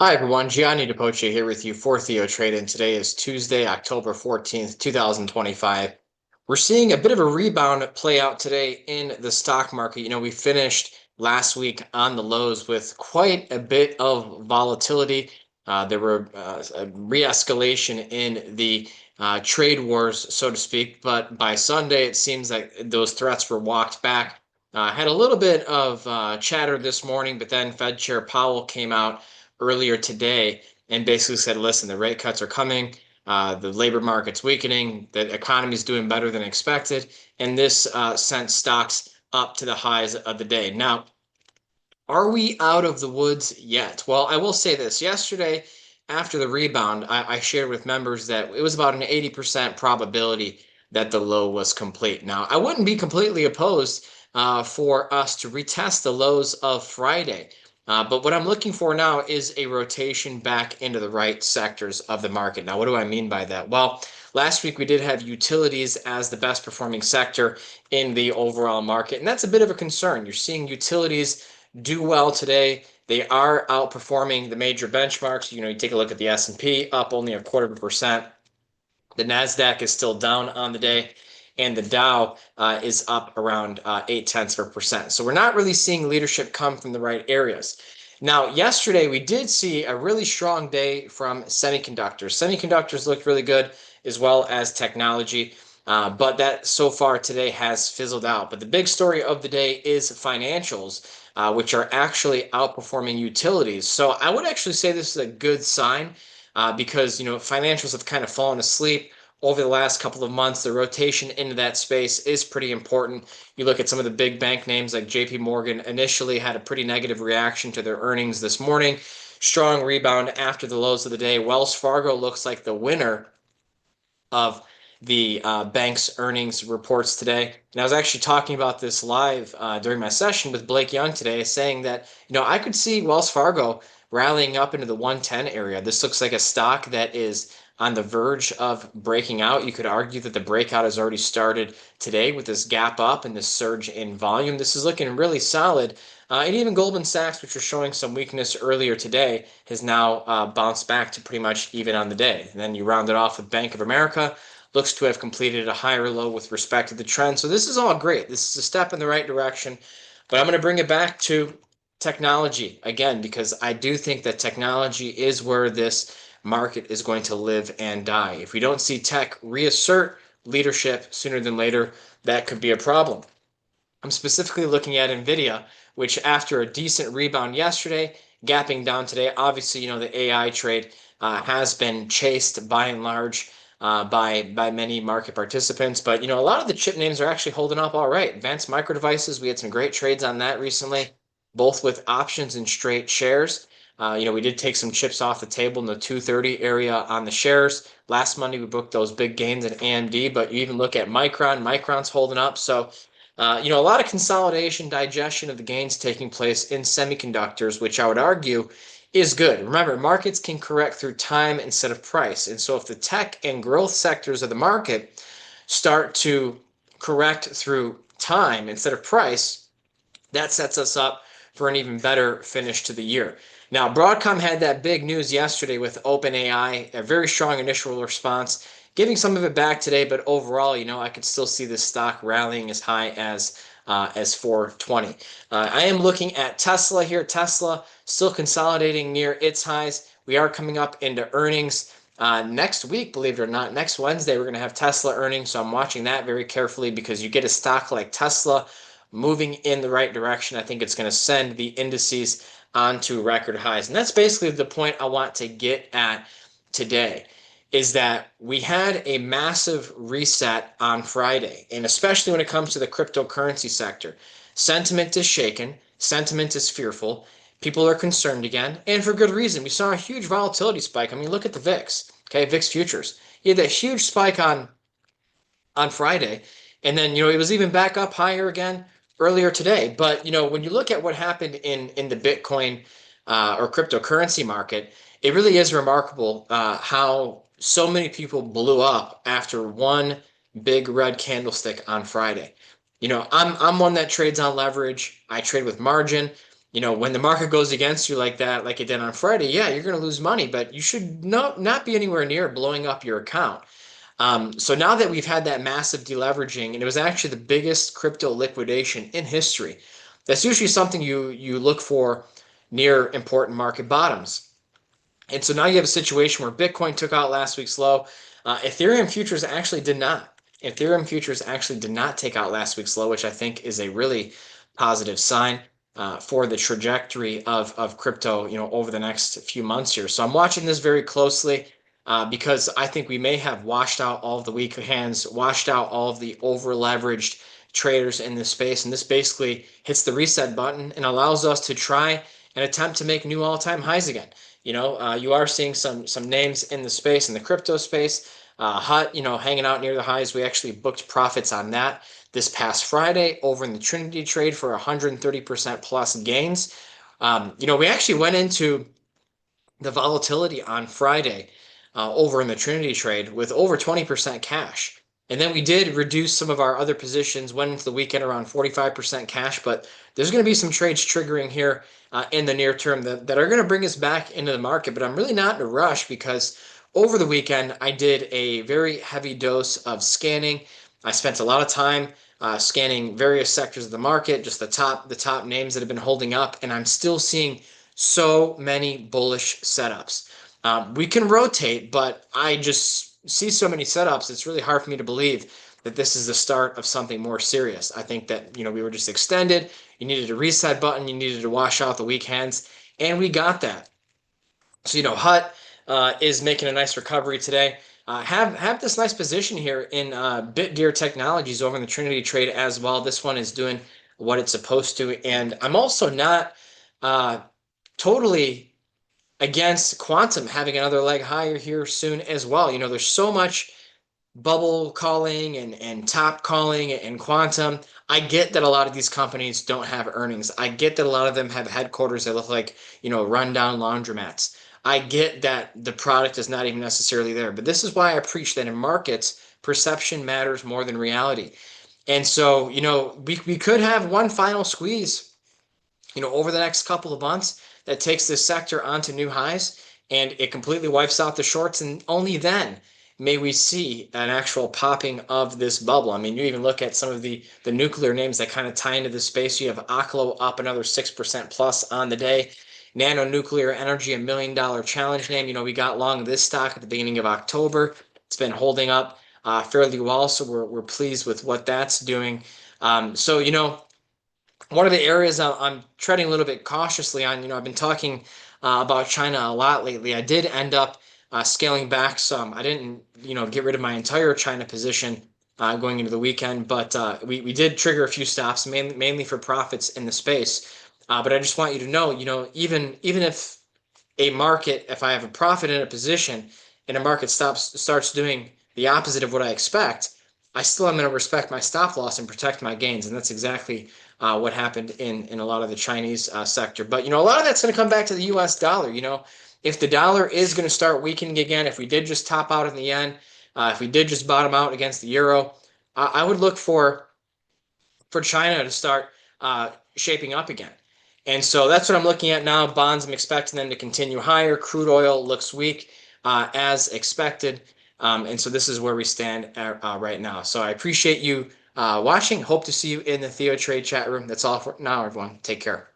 Hi everyone, Gianni Di Poce here with you for TheoTrade, and today is Tuesday, October 14th, 2025. We're seeing a bit of a rebound play out today in the stock market. We finished last week on the lows with quite a bit of volatility. There were a re-escalation in the trade wars, so to speak, but by Sunday it seems like those threats were walked back. Had a little bit of chatter this morning, but then Fed Chair Powell came out earlier today and basically said, listen, the rate cuts are coming. The labor market's weakening. The economy is doing better than expected. And this sent stocks up to the highs of the day. Now, are we out of the woods yet? Well, I will say this. Yesterday, after the rebound, I shared with members that it was about an 80% probability that the low was complete. Now, I wouldn't be completely opposed for us to retest the lows of Friday. But what I'm looking for now is a rotation back into the right sectors of the market. Now, what do I mean by that? Well, last week we did have utilities as the best performing sector in the overall market, and that's a bit of a concern. You're seeing utilities do well today. They are outperforming the major benchmarks. You take a look at the S&P, up only 0.25%. The NASDAQ is still down on the day, and the Dow is up around 0.8%. So we're not really seeing leadership come from the right areas. Now, yesterday we did see a really strong day from semiconductors. Semiconductors looked really good, as well as technology. But that so far today has fizzled out. But the big story of the day is financials, which are actually outperforming utilities. So I would actually say this is a good sign because financials have kind of fallen asleep over the last couple of months. The rotation into that space is pretty important. You look at some of the big bank names like JP Morgan initially had a pretty negative reaction to their earnings this morning. Strong rebound after the lows of the day. Wells Fargo looks like the winner of the bank's earnings reports today. And I was actually talking about this live during my session with Blake Young today, saying that, I could see Wells Fargo rallying up into the 110 area. This looks like a stock that is on the verge of breaking out. You could argue that the breakout has already started today with this gap up and this surge in volume. This is looking really solid. And even Goldman Sachs, which was showing some weakness earlier today, has now bounced back to pretty much even on the day. And then you round it off with Bank of America, looks to have completed a higher low with respect to the trend. So this is all great. This is a step in the right direction. But I'm going to bring it back to technology again, because I do think that technology is where this market is going to live and die. If we don't see tech reassert leadership sooner than later, that could be a problem. I'm specifically looking at NVIDIA, which after a decent rebound yesterday, gapping down today, obviously, the AI trade has been chased by and large by many market participants. But, a lot of the chip names are actually holding up all right. Advanced Micro Devices, we had some great trades on that recently, both with options and straight shares. We did take some chips off the table in the 230 area on the shares. Last Monday, we booked those big gains in AMD, but you even look at Micron's holding up. So, a lot of consolidation, digestion of the gains taking place in semiconductors, which I would argue is good. Remember, markets can correct through time instead of price. And so if the tech and growth sectors of the market start to correct through time instead of price, that sets us up for an even better finish to the year. Now, Broadcom had that big news yesterday with OpenAI, a very strong initial response, giving some of it back today, but overall, I could still see this stock rallying as high as 420. I am looking at Tesla here. Tesla still consolidating near its highs. We are coming up into earnings next week, believe it or not. Next Wednesday, we're going to have Tesla earnings, so I'm watching that very carefully because you get a stock like Tesla moving in the right direction. I think it's going to send the indices onto record highs. And that's basically the point I want to get at today, is that we had a massive reset on Friday, and especially when it comes to the cryptocurrency sector. Sentiment is shaken, sentiment is fearful, people are concerned again, and for good reason. We saw a huge volatility spike. I mean, look at the VIX, okay, VIX futures. You had that huge spike on Friday, and then, it was even back up higher again earlier today. But, when you look at what happened in the Bitcoin or cryptocurrency market, it really is remarkable how so many people blew up after one big red candlestick on Friday. I'm one that trades on leverage. I trade with margin. when the market goes against you like that, like it did on Friday, yeah, you're going to lose money, but you should not be anywhere near blowing up your account. So now that we've had that massive deleveraging, and it was actually the biggest crypto liquidation in history, that's usually something you look for near important market bottoms. And so now you have a situation where Bitcoin took out last week's low. Ethereum futures actually did not. Ethereum futures actually did not take out last week's low, which I think is a really positive sign for the trajectory of crypto, over the next few months here. So I'm watching this very closely because I think we may have washed out all of the weak hands, washed out all of the over leveraged traders in this space. And this basically hits the reset button and allows us to try and attempt to make new all-time highs again. You are seeing some names in the space, in the crypto space. Hut, hanging out near the highs. We actually booked profits on that this past Friday over in the Trinity trade for 130% plus gains. We actually went into the volatility on Friday over in the Trinity trade with over 20% cash. And then we did reduce some of our other positions, went into the weekend around 45% cash, but there's going to be some trades triggering here in the near term that are going to bring us back into the market. But I'm really not in a rush because over the weekend, I did a very heavy dose of scanning. I spent a lot of time scanning various sectors of the market, just the top names that have been holding up, and I'm still seeing so many bullish setups. We can rotate, but I just see so many setups. It's really hard for me to believe that this is the start of something more serious. I think that, we were just extended. You needed a reset button. You needed to wash out the weak hands, and we got that. So, Hut is making a nice recovery today. Have this nice position here in BitGear Technologies over in the Trinity trade as well. This one is doing what it's supposed to, and I'm also not totally against quantum having another leg higher here soon as well. There's so much bubble calling and top calling and quantum. I get that a lot of these companies don't have earnings. I get that a lot of them have headquarters that look like, rundown laundromats. I get that the product is not even necessarily there. But this is why I preach that in markets, perception matters more than reality. And so, we could have one final squeeze, over the next couple of months that takes this sector onto new highs and it completely wipes out the shorts. And only then may we see an actual popping of this bubble. I mean, you even look at some of the nuclear names that kind of tie into this space. You have Oklo up another 6% plus on the day. Nano Nuclear Energy, $1 million challenge name. We got long this stock at the beginning of October. It's been holding up fairly well, so we're pleased with what that's doing. So, one of the areas I'm treading a little bit cautiously on, I've been talking about China a lot lately. I did end up scaling back some. I didn't, get rid of my entire China position going into the weekend, but we did trigger a few stops, mainly for profits in the space. But I just want you to know, even if if I have a profit in a position and a market starts doing the opposite of what I expect, I still am going to respect my stop loss and protect my gains. And that's exactly what happened in a lot of the Chinese sector. But, a lot of that's going to come back to the US dollar. If the dollar is going to start weakening again, if we did just top out in the yen, if we did just bottom out against the euro, I would look for China to start shaping up again. And so that's what I'm looking at now. Bonds, I'm expecting them to continue higher. Crude oil looks weak as expected. And so this is where we stand right now. So I appreciate you watching. Hope to see you in the TheoTrade chat room. That's all for now, everyone. Take care.